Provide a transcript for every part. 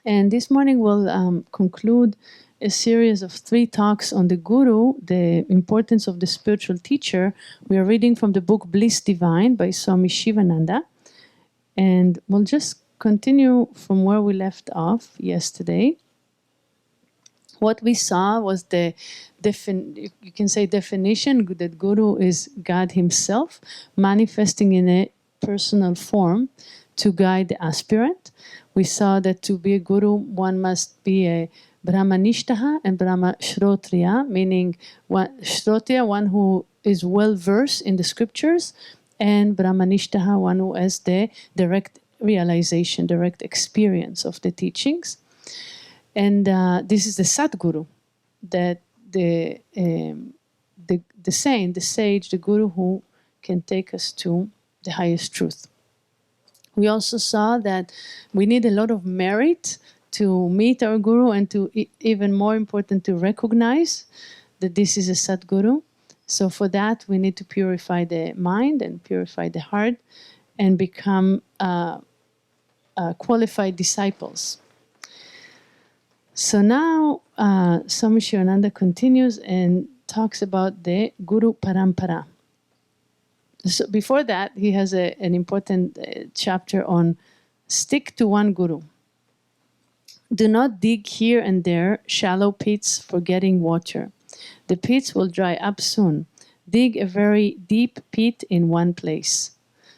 And this morning we'll conclude a series of 3 talks on the Guru, the importance of the spiritual teacher. We are reading from the book Bliss Divine by Swami Sivananda. And we'll just continue from where we left off yesterday. What we saw was the you can say definition that Guru is God himself manifesting in a personal form to guide the aspirant. We saw that to be a Guru, one must be a Brahmanishtaha and Brahma Shrotriya, meaning Shrotriya, one who is well versed in the scriptures, and Brahmanishtaha, one who has the direct realization, direct experience of the teachings. And this is the Sadguru, that the saint, the sage, the Guru who can take us to the highest truth. We also saw that we need a lot of merit to meet our Guru and to, even more important, to recognize that this is a Sadguru. So for that, we need to purify the mind and purify the heart and become qualified disciples. So now Swami Sivananda continues and talks about the Guru Parampara. So before that, he has an important chapter on stick to one Guru. Do not dig here and there shallow pits for getting water. The pits will dry up soon. Dig a very deep pit in one place.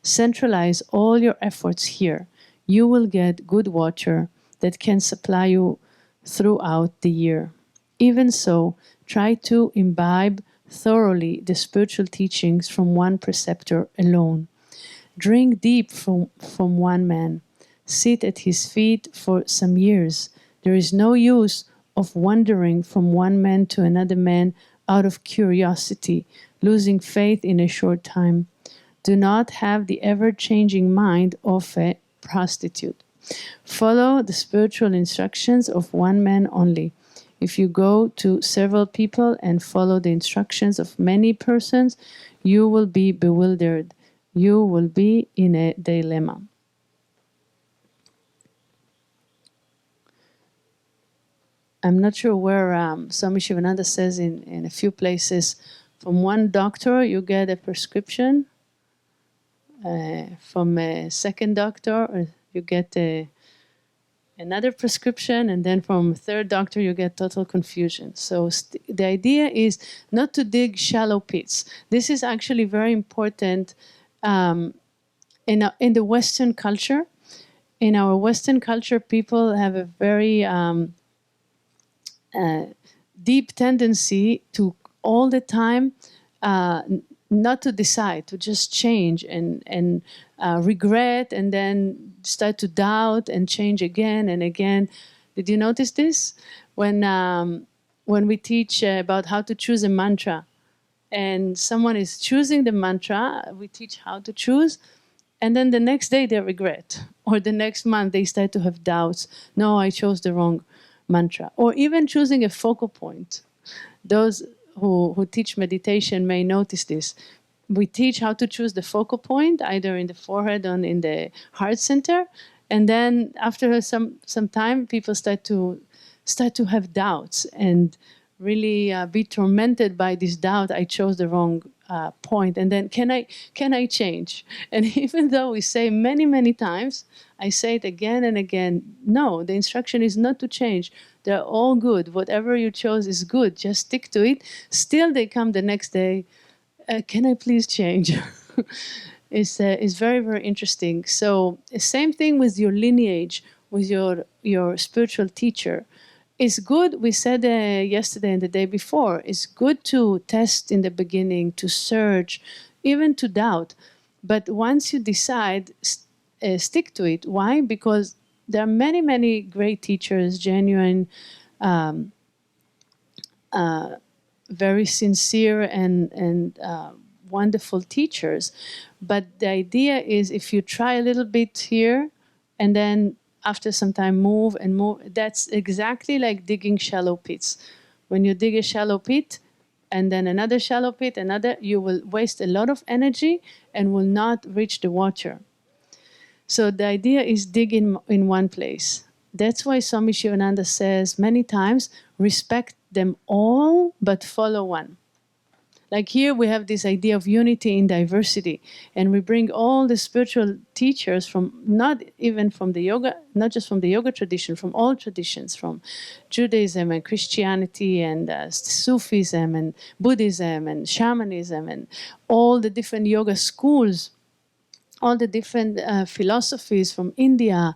Centralize all your efforts here. You will get good water that can supply you throughout the year. Even so, try to imbibe thoroughly the spiritual teachings from one preceptor alone. Drink deep from one man. Sit at his feet for some years. There is no use of wandering from one man to another man out of curiosity, losing faith in a short time. Do not have the ever-changing mind of a prostitute. Follow the spiritual instructions of one man only. If you go to several people and follow the instructions of many persons, you will be bewildered. You will be in a dilemma. I'm not sure where Swami Shivananda says in a few places, from one doctor you get a prescription, from a second doctor you get another prescription, and then from a third doctor you get total confusion. So the idea is not to dig shallow pits. This is actually very important in the Western culture. In our Western culture, people have a very deep tendency to all the time not to decide, to just change and regret, and then start to doubt and change again and again. Did you notice this? When we teach about how to choose a mantra, and someone is choosing the mantra, we teach how to choose, and then the next day they regret, or the next month they start to have doubts. No, I chose the wrong mantra. Or even choosing a focal point. Those who teach meditation may notice this. We teach how to choose the focal point, either in the forehead or in the heart center, and then after some time, people start to have doubts and really be tormented by this doubt. I chose the wrong point, and then can I change? And even though we say many times, I say it again and again, no, the instruction is not to change. They're all good. Whatever you chose is good. Just stick to it. Still, they come the next day. Can I please change? It's very interesting. So same thing with your lineage, with your spiritual teacher. It's good, we said yesterday and the day before, it's good to test in the beginning, to search, even to doubt. But once you decide, stick to it. Why? Because there are many great teachers, genuine, very sincere and wonderful teachers. But the idea is, if you try a little bit here and then after some time move, that's exactly like digging shallow pits. When you dig a shallow pit and then another shallow pit, you will waste a lot of energy and will not reach the water. So the idea is dig in one place. That's why Swami Sivananda says many times, respect them all, but follow one. Like here we have this idea of unity in diversity, and we bring all the spiritual teachers from, not even from the yoga, not just from the yoga tradition, from all traditions, from Judaism and Christianity and Sufism and Buddhism and shamanism and all the different yoga schools, all the different philosophies from India,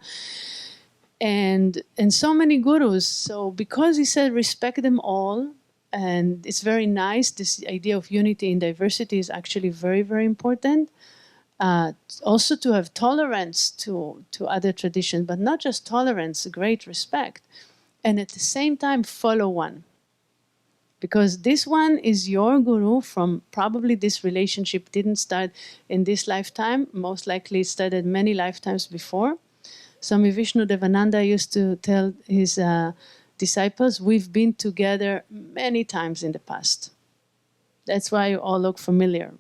and so many gurus. So because he said respect them all, and it's very nice, this idea of unity in diversity is actually very, very important. Also to have tolerance to other traditions, but not just tolerance, great respect, and at the same time follow one. Because this one is your guru from, probably this relationship didn't start in this lifetime, most likely it started many lifetimes before. Swami Vishnu Devananda used to tell his disciples, we've been together many times in the past. That's why you all look familiar.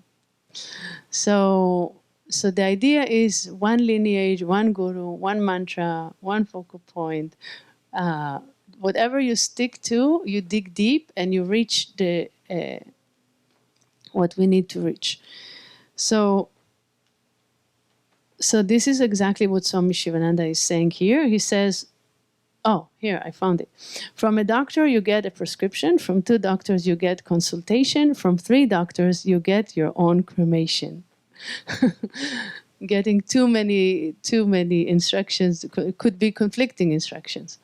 So the idea is one lineage, one guru, one mantra, one focal point. Whatever you stick to, you dig deep and you reach the what we need to reach. So this is exactly what Swami Shivananda is saying here. He says, oh, here, I found it. From a doctor, you get a prescription. From 2 doctors, you get consultation. From 3 doctors, you get your own cremation. Getting too many instructions could be conflicting instructions.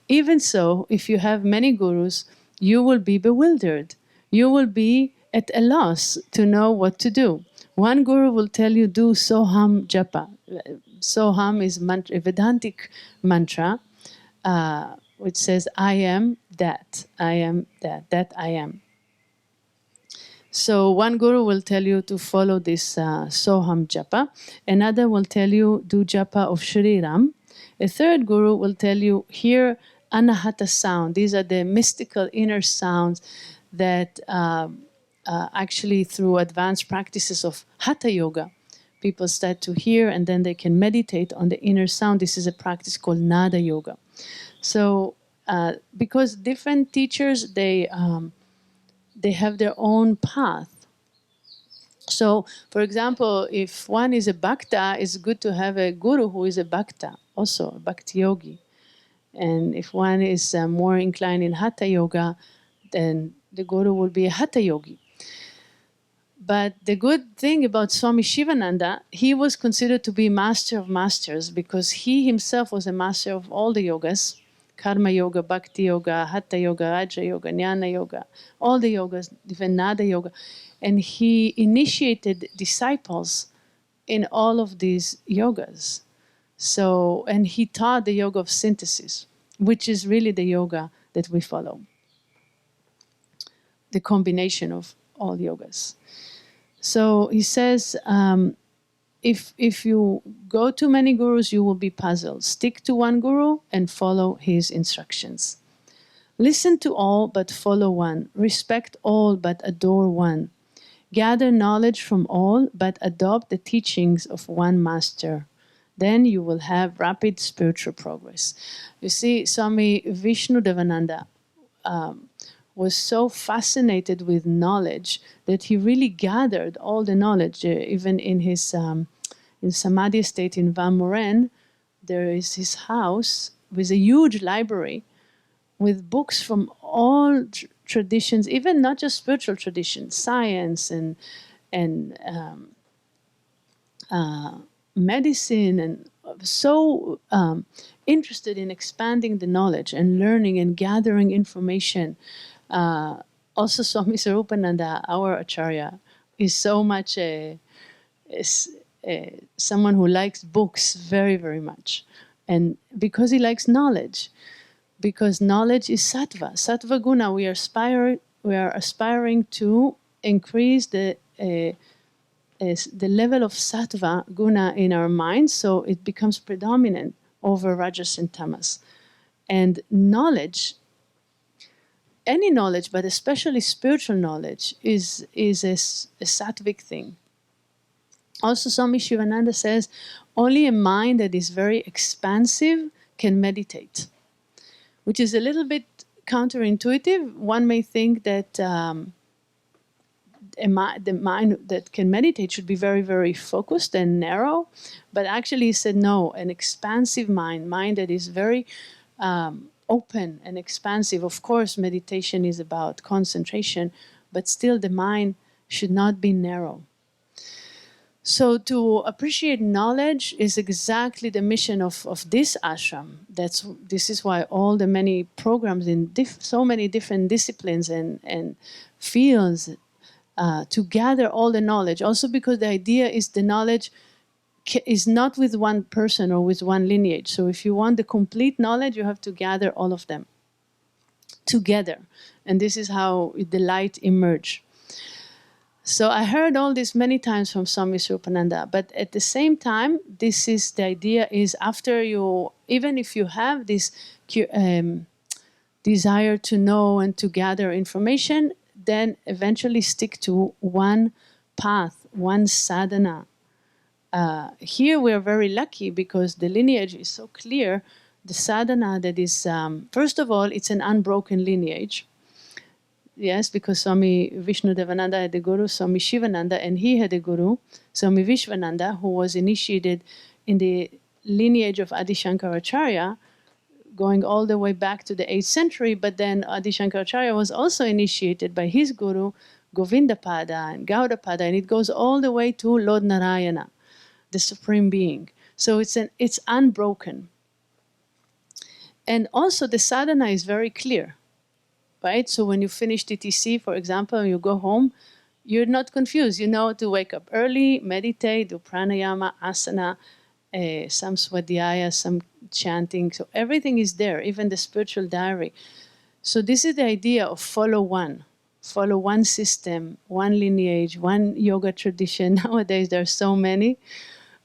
Even so, if you have many gurus, you will be bewildered. You will be at a loss to know what to do. One guru will tell you, do Soham Japa. Soham is a Vedantic mantra, which says, I am that, I am that I am. So one guru will tell you to follow this Soham Japa. Another will tell you, do Japa of Shri Ram. A third guru will tell you, hear Anahata sound. These are the mystical inner sounds that actually through advanced practices of Hatha Yoga, people start to hear, and then they can meditate on the inner sound. This is a practice called Nada Yoga. So because different teachers, they have their own path. So, for example, if one is a bhakta, it's good to have a guru who is a bhakta, also a bhakti yogi. And if one is more inclined in hatha yoga, then the guru will be a hatha yogi. But the good thing about Swami Shivananda, he was considered to be master of masters because he himself was a master of all the yogas. Karma yoga, bhakti yoga, hatha yoga, raja yoga, jnana yoga, all the yogas, even nada yoga. And he initiated disciples in all of these yogas. So, and he taught the yoga of synthesis, which is really the yoga that we follow. The combination of all yogas. So he says, if you go to many gurus, you will be puzzled. Stick to one guru and follow his instructions. Listen to all, but follow one. Respect all, but adore one. Gather knowledge from all, but adopt the teachings of one master. Then you will have rapid spiritual progress. You see, Swami Vishnu Devananda was so fascinated with knowledge that he really gathered all the knowledge. Even in his in Samadhi state in Van Moren, there is his house with a huge library with books from all traditions, even not just spiritual traditions, science and medicine, and so interested in expanding the knowledge and learning and gathering information. Also, Swami Sarupananda, our Acharya, is so much someone who likes books very, very much. And because he likes knowledge, because knowledge is sattva. Sattva guna, we are aspiring to increase the level of sattva guna in our minds, so it becomes predominant over rajas and tamas. And knowledge, any knowledge, but especially spiritual knowledge, is a sattvic thing. Also, Swami Shivananda says, only a mind that is very expansive can meditate, which is a little bit counterintuitive. One may think that the mind that can meditate should be very, very focused and narrow, but actually he said no, an expansive mind that is very open and expansive. Of course, meditation is about concentration, but still the mind should not be narrow. So to appreciate knowledge is exactly the mission of this ashram. This is why all the many programs in so many different disciplines and fields to gather all the knowledge. Also because the idea is the knowledge is not with one person or with one lineage. So if you want the complete knowledge, you have to gather all of them together. And this is how the light emerge. So I heard all this many times from Swami Swarupananda, but at the same time, this is the idea is after you, even if you have this desire to know and to gather information, then eventually stick to one path, one sadhana. Here we are very lucky because the lineage is so clear. The sadhana that is, first of all, it's an unbroken lineage. Yes, because Swami Vishnudevananda had a guru, Swami Sivananda, and he had a guru, Swami Vishwananda, who was initiated in the lineage of Adi Shankaracharya, going all the way back to the 8th century, but then Adi Shankaracharya was also initiated by his guru, Govindapada and Gaudapada, and it goes all the way to Lord Narayana, the Supreme Being. So it's unbroken. And also the sadhana is very clear. Right? So when you finish TTC, for example, and you go home, you're not confused. You know to wake up early, meditate, do pranayama, asana, some swadhyaya, some chanting. So everything is there, even the spiritual diary. So this is the idea of follow one system, one lineage, one yoga tradition. Nowadays there are so many,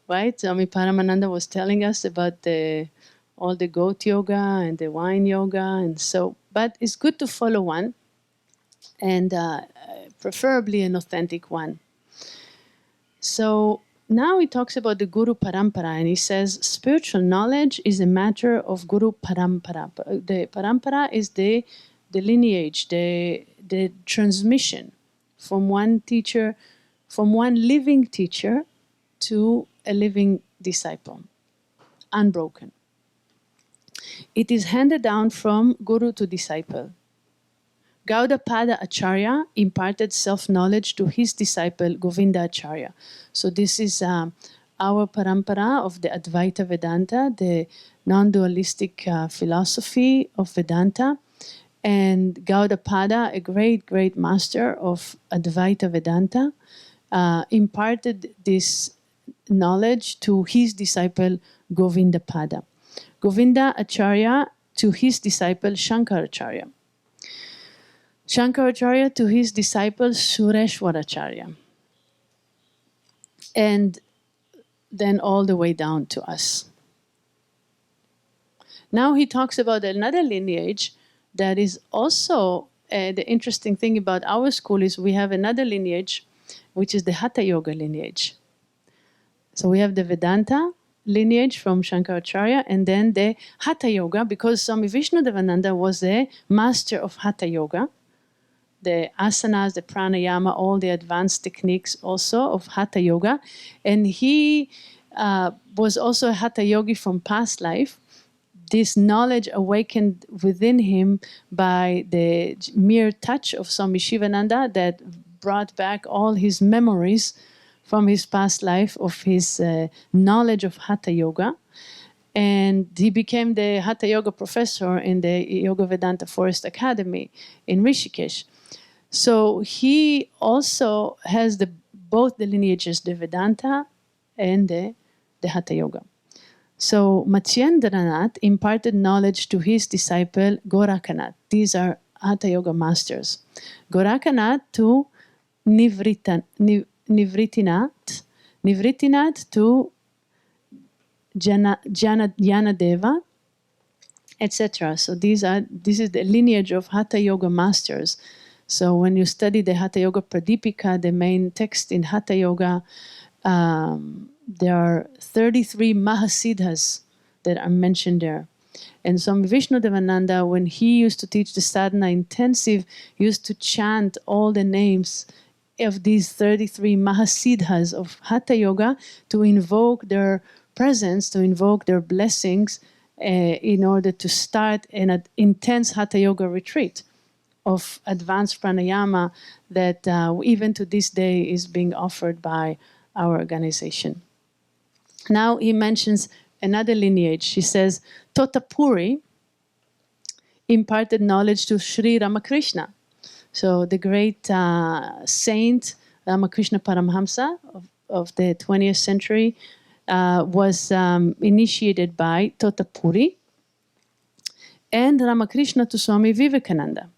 right? Swami Paramananda was telling us about all the goat yoga and the wine yoga, and so. But it's good to follow one, and preferably an authentic one. So now he talks about the Guru Parampara, and he says spiritual knowledge is a matter of Guru Parampara. The Parampara is the lineage, the transmission from one teacher, from one living teacher to a living disciple, unbroken. It is handed down from guru to disciple. Gaudapada Acharya imparted self-knowledge to his disciple Govinda Acharya. So this is our parampara of the Advaita Vedanta, the non-dualistic philosophy of Vedanta. And Gaudapada, a great, great master of Advaita Vedanta, imparted this knowledge to his disciple Govindapada. Govinda Acharya to his disciple Shankaracharya. Shankaracharya to his disciple Sureshwaracharya. And then all the way down to us. Now he talks about another lineage that is also, the interesting thing about our school is we have another lineage, which is the Hatha Yoga lineage. So we have the Vedanta lineage from Shankaracharya, and then the Hatha Yoga, because Swami Vishnudevananda was a master of Hatha Yoga, the asanas, the pranayama, all the advanced techniques also of Hatha Yoga, and he was also a Hatha Yogi from past life. This knowledge awakened within him by the mere touch of Swami Sivananda that brought back all his memories from his past life of his knowledge of Hatha Yoga. And he became the Hatha Yoga professor in the Yoga Vedanta Forest Academy in Rishikesh. So he also has both the lineages, the Vedanta and the Hatha Yoga. So Matsyendranath imparted knowledge to his disciple Gorakanath. These are Hatha Yoga masters. Gorakanath to Nivritinath to Janadeva, etc. So this is the lineage of Hatha Yoga masters. So when you study the Hatha Yoga Pradipika, the main text in Hatha Yoga, there are 33 Mahasiddhas that are mentioned there. And Swami Vishnu Devananda, when he used to teach the sadhana intensive, used to chant all the names of these 33 Mahasiddhas of Hatha Yoga to invoke their presence, to invoke their blessings in order to start an intense Hatha Yoga retreat of advanced pranayama that even to this day is being offered by our organization. Now he mentions another lineage. He says, Totapuri imparted knowledge to Sri Ramakrishna. So the great saint Ramakrishna Paramhamsa of the 20th century was initiated by Totapuri and Ramakrishna to Swami Vivekananda,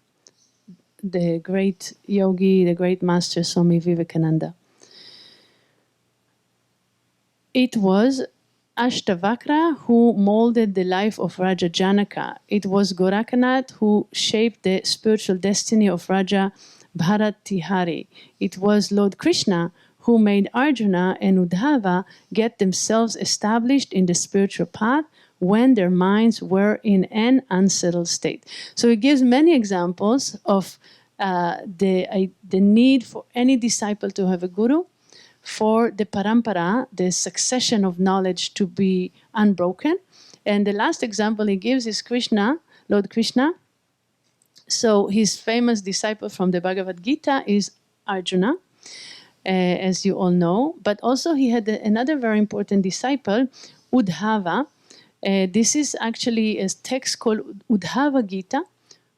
the great yogi, the great master Swami Vivekananda. It was Ashtavakra who molded the life of Raja Janaka. It was Gorakanath who shaped the spiritual destiny of Raja Bharatihari. It was Lord Krishna who made Arjuna and Uddhava get themselves established in the spiritual path when their minds were in an unsettled state. So he gives many examples of the need for any disciple to have a guru, for the parampara, the succession of knowledge, to be unbroken. And the last example he gives is Krishna, Lord Krishna. So his famous disciple from the Bhagavad Gita is Arjuna, as you all know. But also he had another very important disciple, Uddhava. This is actually a text called Uddhava Gita,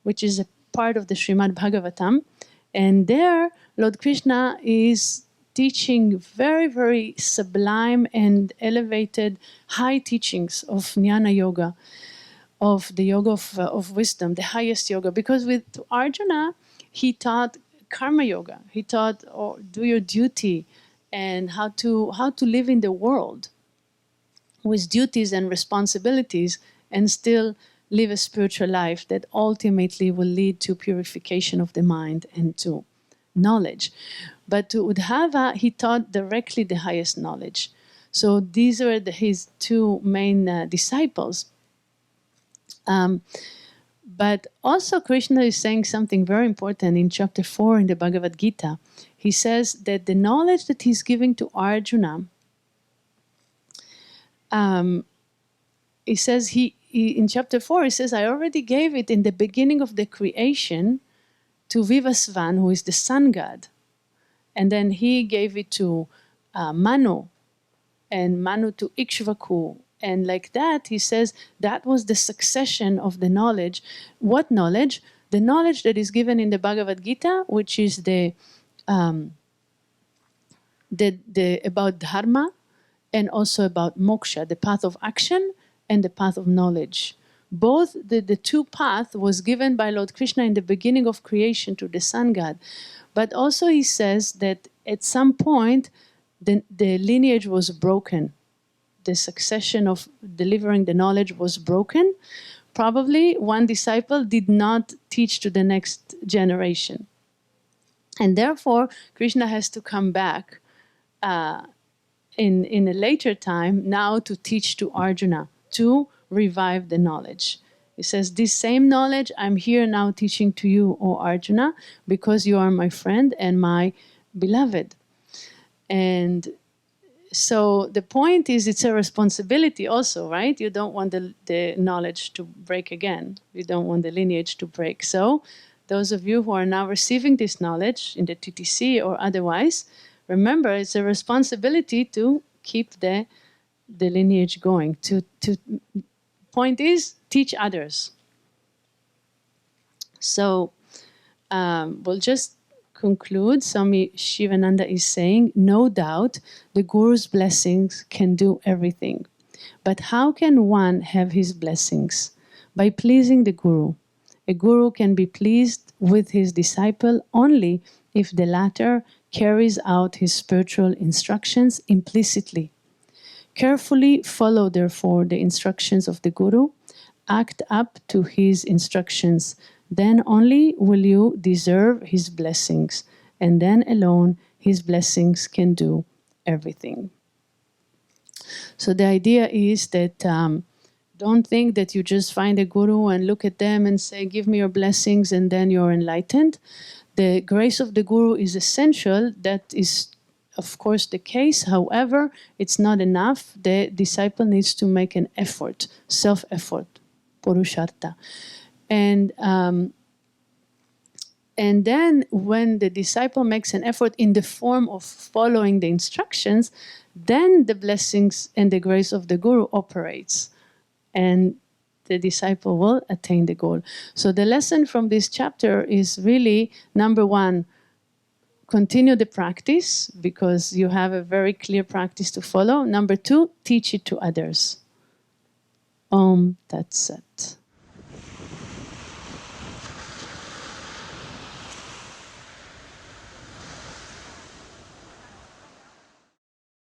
which is a part of the Srimad Bhagavatam. And there, Lord Krishna is teaching very, very sublime and elevated high teachings of Jnana Yoga, of the yoga of wisdom, the highest yoga. Because with Arjuna, he taught karma yoga. He taught do your duty and how to live in the world with duties and responsibilities and still live a spiritual life that ultimately will lead to purification of the mind and to knowledge. But to Uddhava, he taught directly the highest knowledge. So these are his two main disciples. But also Krishna is saying something very important in chapter 4 in the Bhagavad Gita. He says that the knowledge that he's giving to Arjuna, he says in chapter 4, he says, I already gave it in the beginning of the creation to Vivasvan, who is the sun god. And then he gave it to Manu, and Manu to Ikshvaku. And like that, he says, that was the succession of the knowledge. What knowledge? The knowledge that is given in the Bhagavad Gita, which is the about dharma and also about moksha, the path of action and the path of knowledge. Both the two paths was given by Lord Krishna in the beginning of creation to the sun god. But also he says that at some point the lineage was broken. The succession of delivering the knowledge was broken. Probably one disciple did not teach to the next generation. And therefore, Krishna has to come back in a later time now to teach to Arjuna, to revive the knowledge. He says, this same knowledge I'm here now teaching to you, O Arjuna, because you are my friend and my beloved. And so the point is, it's a responsibility also, right? You don't want the knowledge to break again. You don't want the lineage to break. So those of you who are now receiving this knowledge in the TTC or otherwise, remember, it's a responsibility to keep the lineage going. Point is, teach others. So we'll just conclude. Swami Sivananda is saying, no doubt the Guru's blessings can do everything. But how can one have his blessings? By pleasing the Guru. A Guru can be pleased with his disciple only if the latter carries out his spiritual instructions implicitly. Carefully follow, therefore, the instructions of the Guru. Act up to his instructions. Then only will you deserve his blessings, and then alone his blessings can do everything. So the idea is that Don't think that you just find a guru and look at them and say, give me your blessings, and then you're enlightened. The grace of the guru is essential. That is, of course, the case. However, it's not enough. The disciple needs to make an effort, self-effort, Purushartha. And then when the disciple makes an effort in the form of following the instructions, then the blessings and the grace of the guru operates. And the disciple will attain the goal. So the lesson from this chapter is really, number one, continue the practice because you have a very clear practice to follow. Number two, teach it to others. That's it.